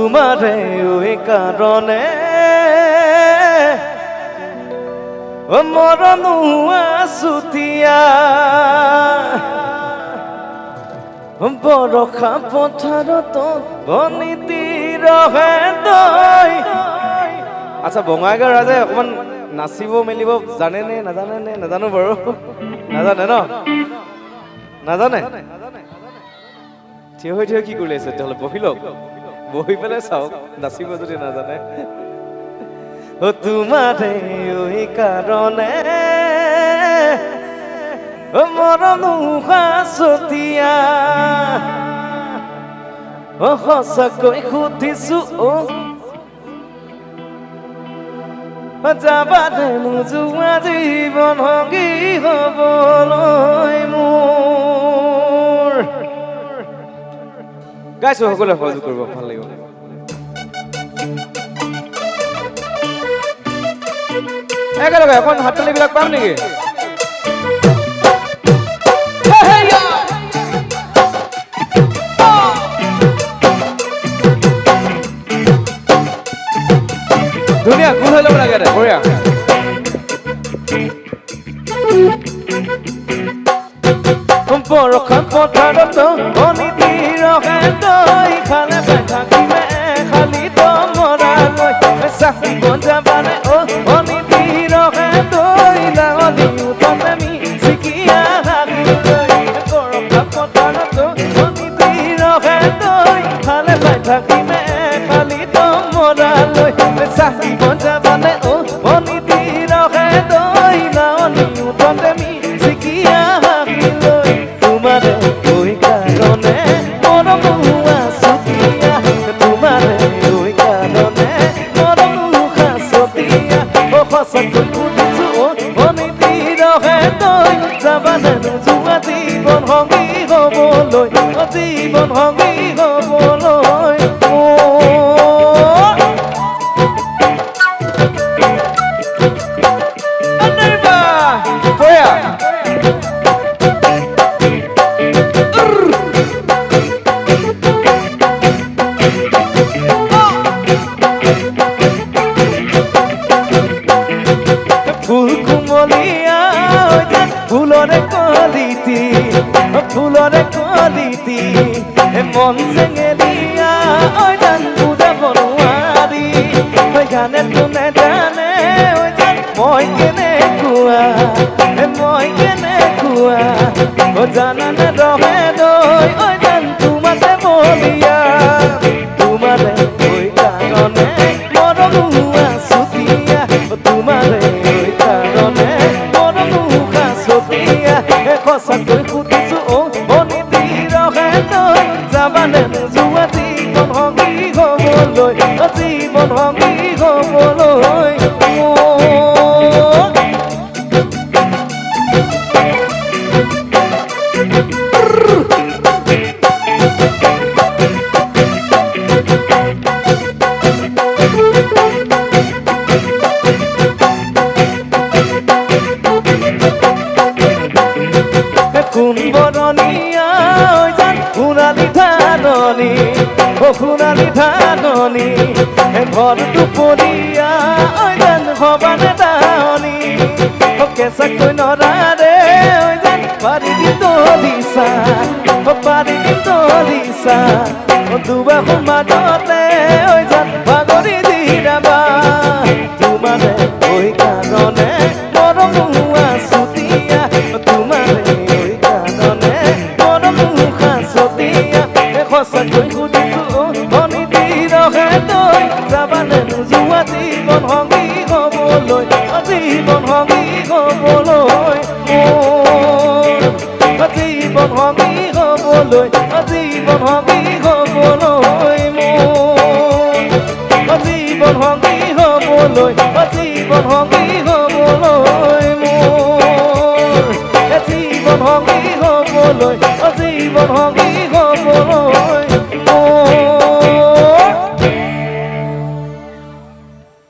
তোমাৰে ওই কাৰণে মৰণ আছুতিয়া বৰষা পথাৰত বনিতি ৰহে দৈ। আচ্ছা বঙাইগাঁও ৰাইজে অকমান নাচিব মেলিব জানে নে নাজানে নে নাজানো বাৰু নাজানে ন নাজানে থিয় হৈ কি কৰি আছে তেতিয়াহ'লে বহি লওক বহি পেলাই চাওক নাচিব যদি নাজানে তোমাৰে ওই কাৰণে মৰণ আছুতিয়া সঁচাকৈ সুধিছো যাবানে নোযোৱা জীৱন সংগী হ'বলৈ মোৰ গাইছো সকলোৱে সহযোগ কৰিব ভাল লাগিব একেলগে এখন হাততালিবিলাক পাম নেকি ধুনীয়া গোল হৈ ল'ব লাগে বঢ়িয়া বৰষা পথাৰত বনিতি ৰহে দৈ খালে পাই থাকিলে খালি মৰালৈ চাহিব যাবানে বনিতি ৰহে দৈ লাঙনি উঠনে মি চিকিয়া হাগিলৈ বৰষা পথাৰত বনিতি ৰহে দৈ খালে পাই থাকিলে খালি মৰালৈ চাহিব যাবানে বনিতি ৰহে দৈ লাঙনি উঠনে মি চিকিয়া হাগিলৈ তোমাৰে ওই কাৰণে মৰণ আছুতিয়া তোমাৰে ওই কাৰণে মৰণ আছুতিয়া সঁচাকৈ সুধিছো বনিতি ৰহে দৈ যাবানে নোযোৱা জীৱন সংগী হ'বলৈ জীৱন সংগী হ'বলৈ ফুলৰে কলিতি মন চেঙেলিয়া ওই জান বুঝাব নোৱাৰি ওই গানে কোনে জানে ওই জান মই কেনেকুৱা ও জানানে ৰহে দৈ ওই জান তোমাতে বলিয়া তোমাৰে ওই কাৰণে মৰণ আছুতিয়া তোমাৰে ওই কাৰণে মৰণ আছুতিয়া সঁচাকৈ সুধিছো বনিতি ৰহে দৈ যাবানে নোযোৱা জীৱন সংগী হ'বলৈ জীৱন সংগী হ'বলৈ কোন বৰণীয়া জান সোণালী ধাননি সোণালী ধাননি ঘৰ দুপৰীয়া জান সবানে দাহনি কেঁচাকৈ নৰাৰে জান পাৰি তলিছা দুবাৰ মাজতে জান ভাগৰি দিৰাবা তোমাৰে ওই কাৰণে মৰণ আছুতিয়া তোমাৰে সঁচাকৈ সুধিছো বনিতি ৰহে দৈ যাবানে নোযোৱা জীৱন সংগী হ'বলৈ জীৱন সংগী হ'বলৈ জীৱন সংগী হ'বলৈ জীৱন সংগী হ'বলৈ জীৱন সংগী হ'বলৈ জীৱন সংগী হ'বলৈ জীৱন সংগী হ'বলৈ জীৱন সংগী